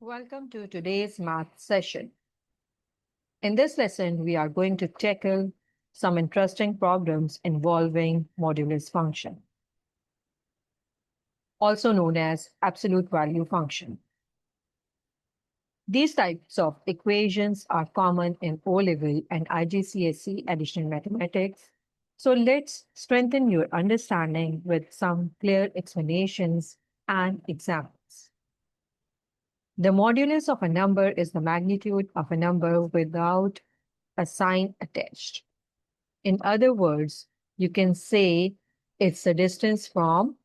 Welcome to today's math session. In this lesson, we are going to tackle some interesting problems involving modulus function, also known as absolute value function. These types of equations are common in O-level and IGCSE additional mathematics. So let's strengthen your understanding with some clear explanations and examples. The modulus of a number is the magnitude of a number without a sign attached. In other words, you can say it's the distance from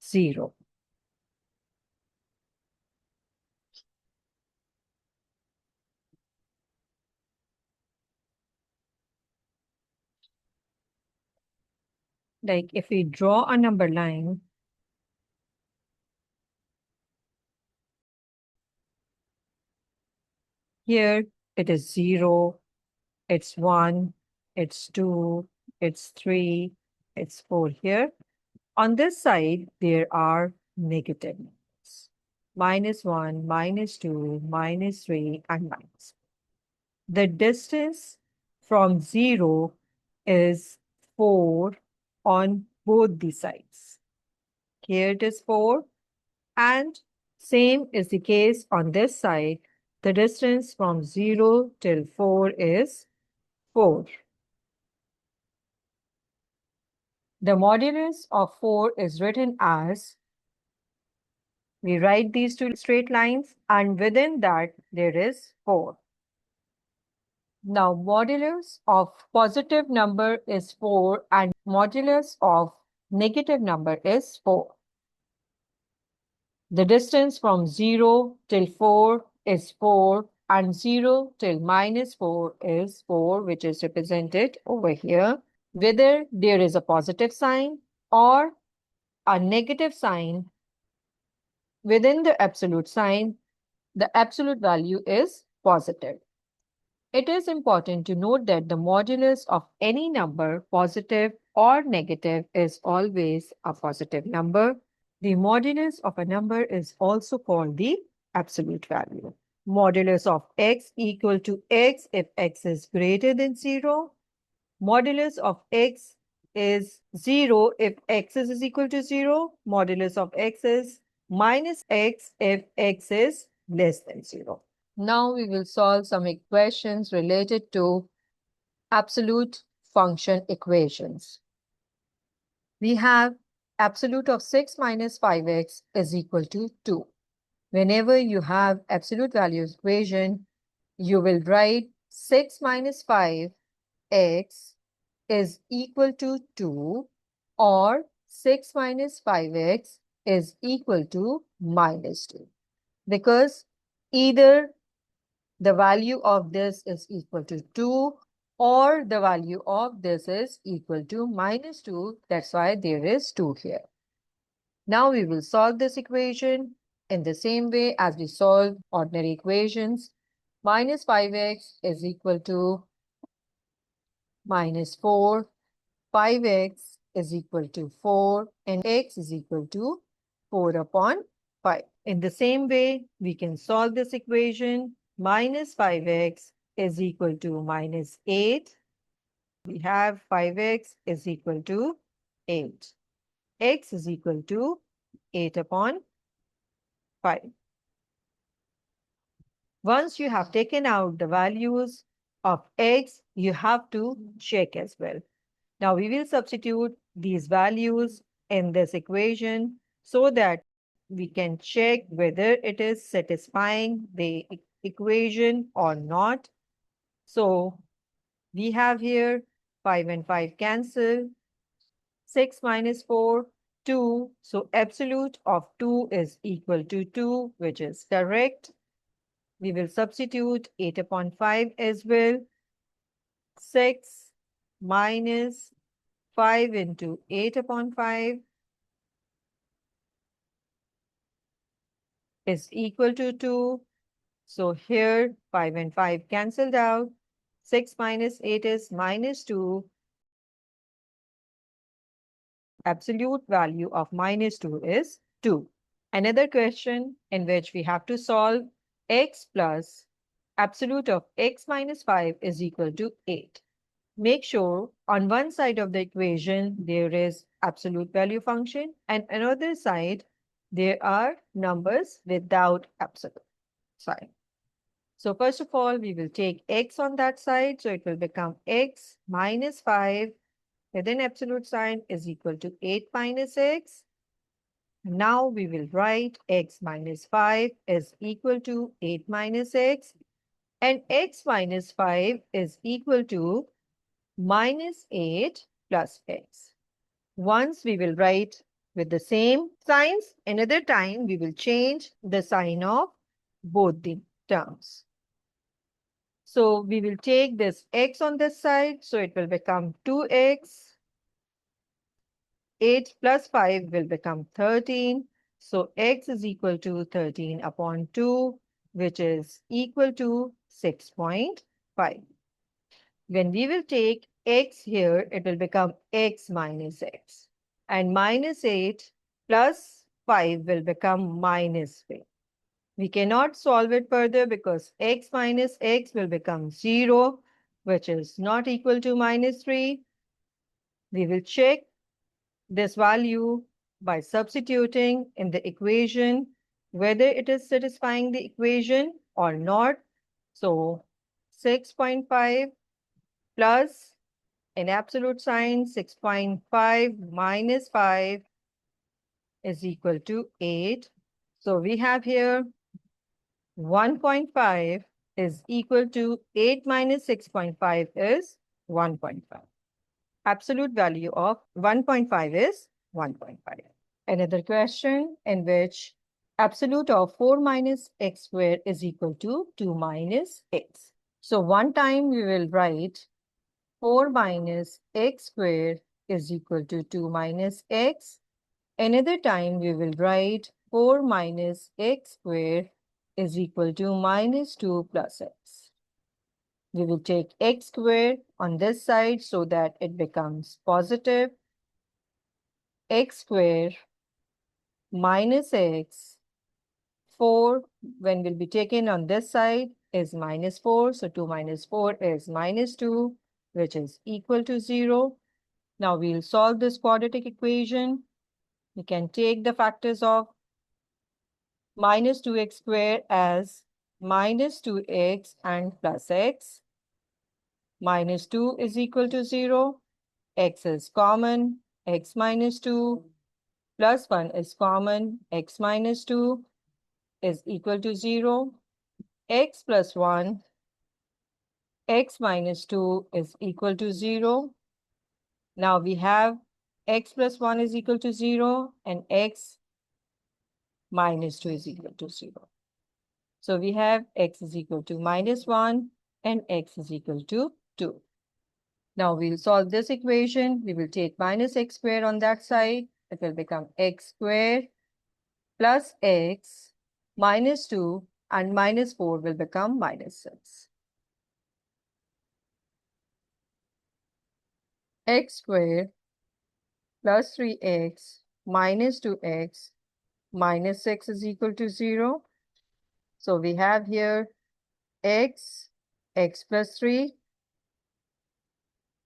0. Like if we draw a number line, here it is 0, it's 1, it's 2, it's 3, it's 4 here. On this side, there are negative numbers. -1, -2, -3, and minus. The distance from 0 is 4 on both the sides. Here it is 4, and same is the case on this side. The distance from 0 till 4 is 4. The modulus of 4 is written as, we write these two straight lines, and within that there is 4. Now, modulus of positive number is 4 and modulus of negative number is 4. The distance from 0 till 4 is 4 and 0 till -4 is 4, which is represented over here. Whether there is a positive sign or a negative sign within the absolute sign, the absolute value is positive. It is important to note that the modulus of any number, positive or negative, is always a positive number. The modulus of a number is also called the absolute value. Modulus of x equal to x if x is greater than 0. Modulus of x is 0 if x is equal to 0. Modulus of x is minus x if x is less than 0. Now we will solve some equations related to absolute function equations. We have absolute of 6 minus 5x is equal to 2. Whenever you have absolute value equation, you will write 6 minus 5x is equal to 2 or 6 minus 5x is equal to minus 2. Because either the value of this is equal to 2 or the value of this is equal to minus 2. That's why there is 2 here. Now we will solve this equation in the same way as we solve ordinary equations. Minus 5x is equal to minus 4. 5x is equal to 4 and x is equal to 4 upon 5. In the same way, we can solve this equation. Minus 5x is equal to minus 8. We have 5x is equal to 8. X is equal to 8 upon 5. Once you have taken out the values of x, you have to check as well. Now we will substitute these values in this equation so that we can check whether it is satisfying the equation or not. So we have here 5 and 5 cancel. 6 minus 4, 2. So absolute of 2 is equal to 2, which is correct. We will substitute 8 upon 5 as well. 6 minus 5 into 8 upon 5 is equal to 2. So here 5 and 5 cancelled out. 6 minus 8 is minus 2. Absolute value of minus 2 is 2. Another question in which we have to solve x plus absolute of x minus 5 is equal to 8. Make sure on one side of the equation there is absolute value function and another side there are numbers without absolute sign. So first of all, we will take x on that side. So it will become x minus 5 with an absolute sign is equal to 8 minus x. Now we will write x minus 5 is equal to 8 minus x, and x minus 5 is equal to minus 8 plus x. Once we will write with the same signs, another time we will change the sign of both the terms. So we will take this x on this side, so it will become 2x. 8 plus 5 will become 13. So x is equal to 13 upon 2, which is equal to 6.5. When we will take x here, it will become x minus x. And minus 8 plus 5 will become minus 3. We cannot solve it further because x minus x will become 0, which is not equal to minus 3. We will check this value by substituting in the equation whether it is satisfying the equation or not. So 6.5 plus an absolute sign 6.5 minus 5 is equal to 8. So we have here 1.5 is equal to 8 minus 6.5 is 1.5. Absolute value of 1.5 is 1.5. Another question in which absolute of 4 minus x squared is equal to 2 minus x. So one time we will write 4 minus x squared is equal to 2 minus x. Another time we will write 4 minus x squared is equal to minus 2 plus x. We will take x squared on this side so that it becomes positive. X squared minus x, 4 when will be taken on this side is minus 4. So 2 minus 4 is minus 2, which is equal to 0. Now we'll solve this quadratic equation. We can take the factors of minus 2x squared as minus 2x and plus x. Minus 2 is equal to 0. X is common. X minus 2 plus 1 is common. X minus 2 is equal to 0. X plus 1. X minus 2 is equal to 0. Now we have x plus 1 is equal to 0 and x minus 2 is equal to 0. So we have x is equal to minus 1 and x is equal to 2. Now we'll solve this equation. We will take minus x squared on that side. It will become x squared plus x minus 2 and minus 4 will become minus 6. X squared plus 3x minus 2x minus 6 is equal to 0. So we have here x plus 3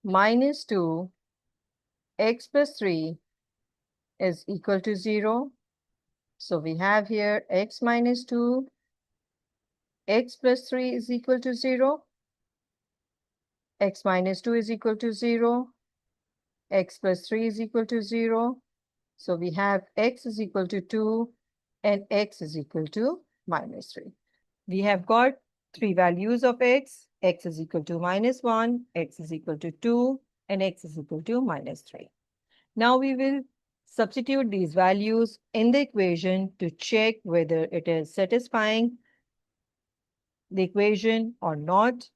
minus 2, x plus 3 is equal to 0. So we have here x minus 2, x plus 3 is equal to 0. X minus 2 is equal to 0. X plus 3 is equal to 0. So we have x is equal to 2 and x is equal to minus 3. We have got three values of x. X is equal to minus 1, x is equal to 2, and x is equal to minus 3. Now we will substitute these values in the equation to check whether it is satisfying the equation or not.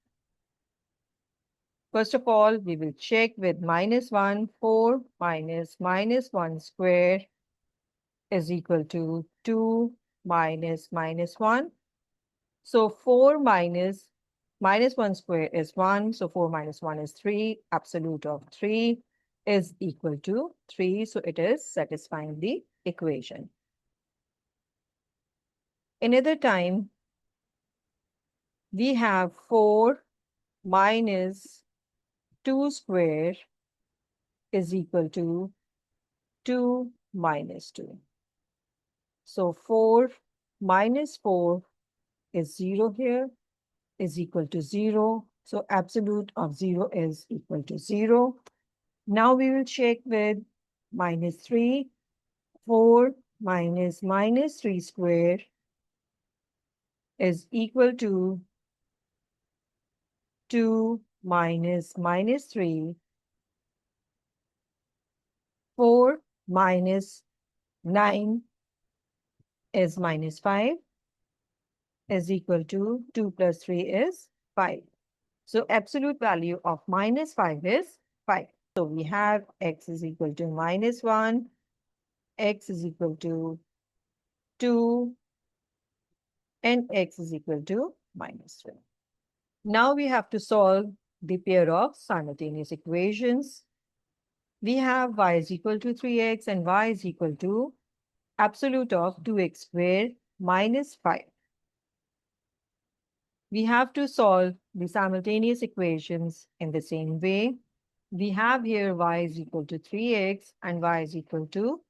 First of all, we will check with minus 1, 4 minus minus 1 square is equal to 2 minus minus 1. So 4 minus minus 1 square is 1. So 4 minus 1 is 3. Absolute of 3 is equal to 3. So it is satisfying the equation. Another time, we have 4 minus 2 square is equal to 2 minus 2. So 4 minus 4 is 0 here, is equal to 0. So absolute of 0 is equal to 0. Now we will check with minus 3. 4 minus minus 3 square is equal to 2 minus minus 3. 4 minus 9 is minus 5 is equal to 2 plus 3 is 5. So absolute value of minus 5 is 5. So we have x is equal to minus 1, x is equal to 2, and x is equal to minus 3. Now we have to solve the pair of simultaneous equations. We have y is equal to 3x and y is equal to absolute of 2x squared minus 5. We have to solve the simultaneous equations in the same way. We have here y is equal to 3x and y is equal to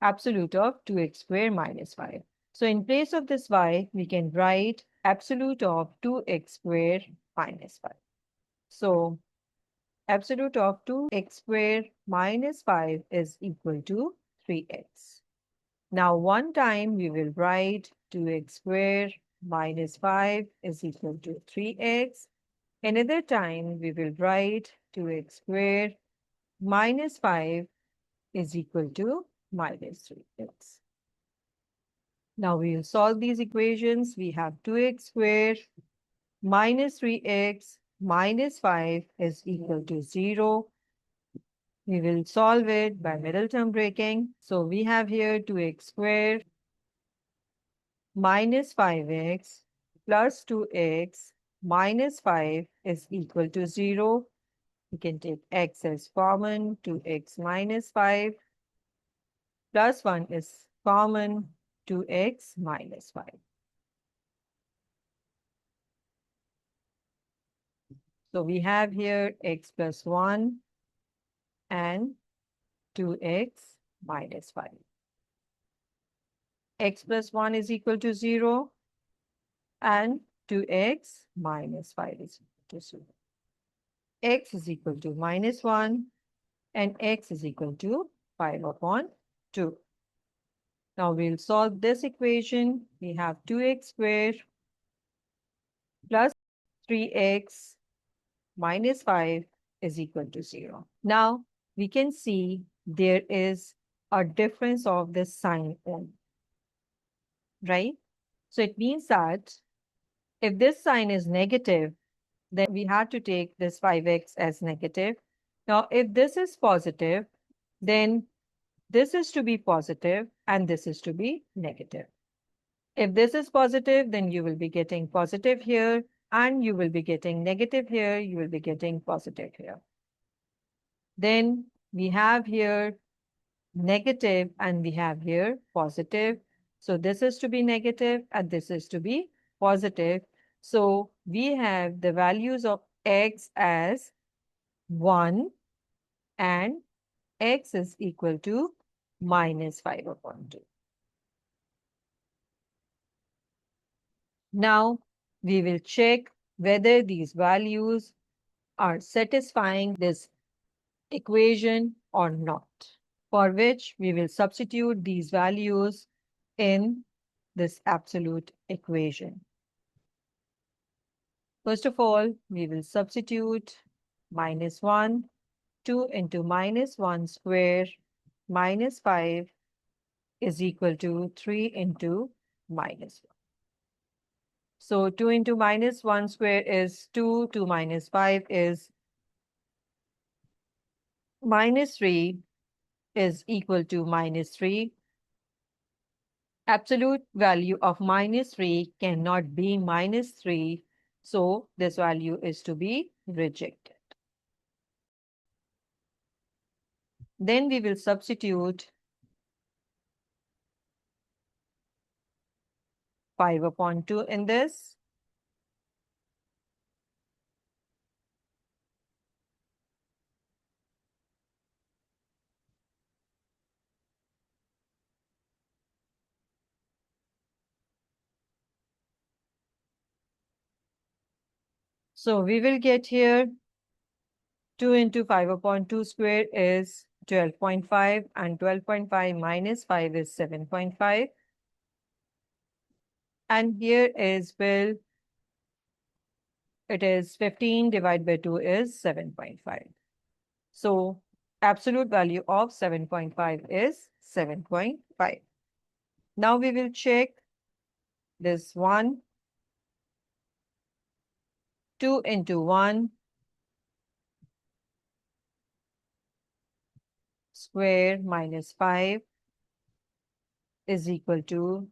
absolute of 2x squared minus 5. So in place of this y, we can write absolute of 2x squared minus 5. So absolute of 2x squared minus 5 is equal to 3x. Now one time we will write 2x squared minus 5 is equal to 3x. Another time we will write 2x squared minus 5 is equal to minus 3x. Now we will solve these equations. We have 2x squared minus 3x minus 5 is equal to 0. We will solve it by middle term breaking. So we have here 2x squared minus 5x plus 2x minus 5 is equal to 0. We can take x as common, 2x minus 5 plus 1 is common, 2x minus 5. So we have here x plus 1 and 2x minus 5. X plus 1 is equal to 0 and 2x minus 5 is equal to 0. X is equal to minus 1 and x is equal to 5 upon 2. Now we'll solve this equation. We have 2x squared plus 3x minus 5 is equal to 0. Now we can see there is a difference of the sign only, right? So it means that if this sign is negative, then we have to take this 5x as negative. Now, if this is positive, then this is to be positive and this is to be negative. If this is positive, then you will be getting positive here and you will be getting negative here, you will be getting positive here. Then we have here negative and we have here positive. So this is to be negative and this is to be positive. So we have the values of x as 1 and x is equal to minus 5 upon 2. Now we will check whether these values are satisfying this equation or not, for which we will substitute these values in this absolute equation. First of all, we will substitute minus 1, 2 into minus 1 square minus 5 is equal to 3 into minus 1. So 2 into minus 1 square is 2, 2 minus 5 is minus 3 is equal to minus 3. Absolute value of minus 3 cannot be minus 3, so this value is to be rejected. Then we will substitute 5 upon 2 in this. So we will get here 2 into 5 upon 2 square is 12.5 and 12.5 minus 5 is 7.5. And here is, well, it is 15 divided by 2 is 7.5. So absolute value of 7.5 is 7.5. Now we will check this one. 2 into 1 square minus 5 is equal to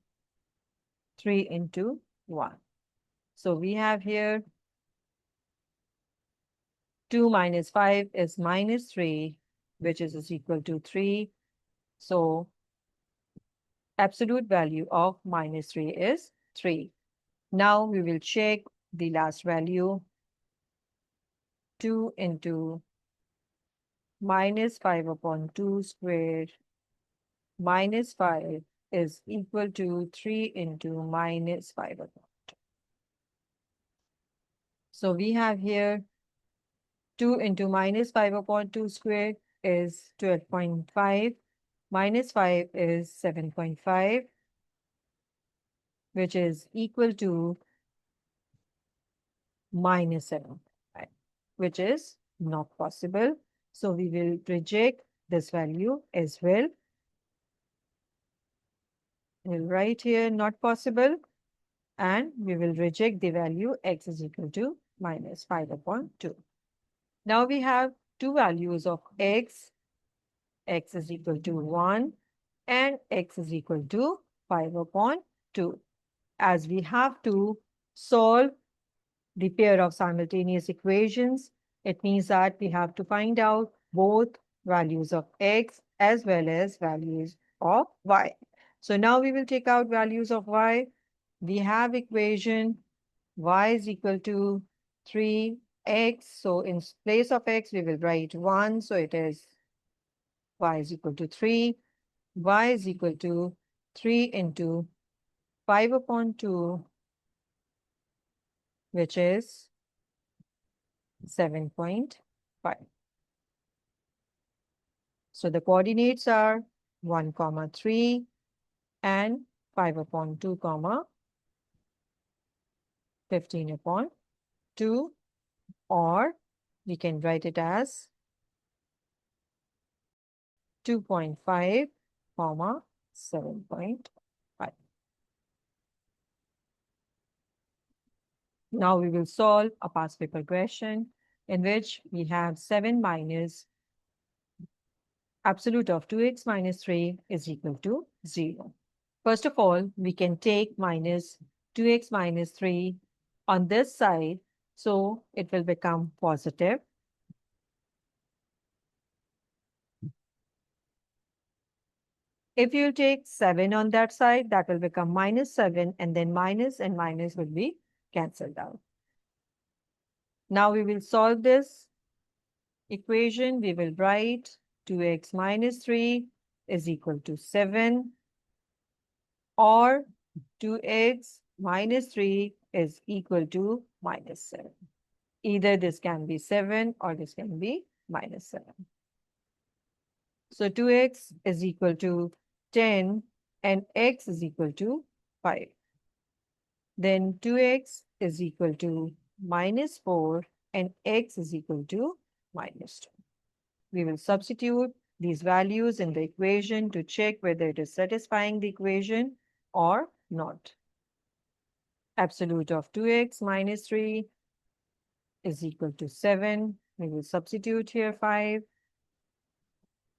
3 into 1. So we have here 2 minus 5 is minus 3, which is equal to 3. So absolute value of minus 3 is 3. Now we will check the last value. 2 into minus 5 upon 2 squared minus 5 is equal to 3 into minus 5 upon 2. So we have here 2 into minus 5 upon 2 squared is 12.5. Minus 5 is 7.5, which is equal to minus 7, which is not possible. So we will reject this value as well. We'll write here not possible, and we will reject the value x is equal to minus 5 upon 2. Now we have two values of x is equal to 1 and x is equal to 5 upon 2. As we have to solve the pair of simultaneous equations, it means that we have to find out both values of x as well as values of y. So now we will take out values of y. We have equation y is equal to 3x. So in place of x, we will write 1. So it is y is equal to 3. Y is equal to 3 into 5 upon 2, which is 7.5. So the coordinates are 1, 3 and 5 upon 2, 15 upon 2, or we can write it as 2.5, 7.5. Now we will solve a past paper question in which we have 7 minus absolute of 2x minus 3 is equal to 0. First of all, we can take minus 2x minus 3 on this side, so it will become positive. If you take 7 on that side, that will become minus 7, and then minus and minus will be cancelled out. Now we will solve this equation. We will write 2x minus 3 is equal to 7, or 2x minus 3 is equal to minus 7. Either this can be 7 or this can be minus 7. So 2x is equal to 10 and x is equal to 5. Then 2x is equal to minus 4 and x is equal to minus 2. We will substitute these values in the equation to check whether it is satisfying the equation or not. Absolute of 2x minus 3 is equal to 7. We will substitute here 5.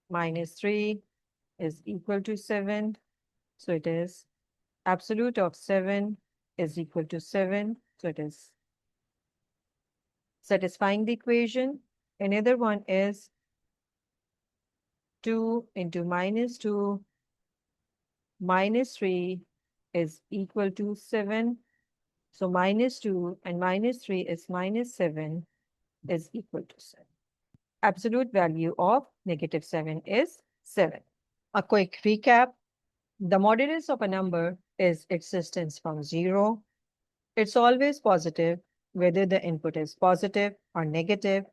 Minus 3 is equal to 7. So it is absolute of 7 is equal to 7. So it is satisfying the equation. Another one is 2 into minus 2 minus 3 is equal to 7. So minus 2 and minus 3 is minus 7 is equal to 7. Absolute value of negative 7 is 7. A quick recap. The modulus of a number is its distance from 0. It's always positive, whether the input is positive or negative.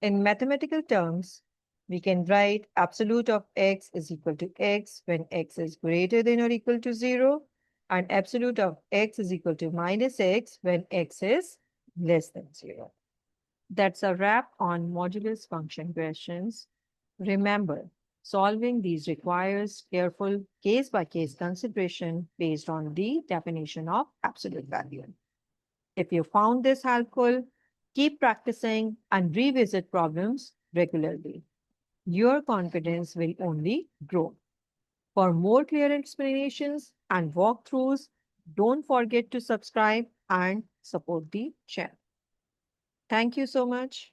In mathematical terms, we can write absolute of x is equal to x when x is greater than or equal to 0, and absolute of x is equal to minus x when x is less than 0. That's a wrap on modulus function questions. Remember, solving these requires careful case-by-case consideration based on the definition of absolute value. If you found this helpful, keep practicing and revisit problems regularly. Your confidence will only grow. For more clear explanations and walkthroughs, don't forget to subscribe and support the channel. Thank you so much.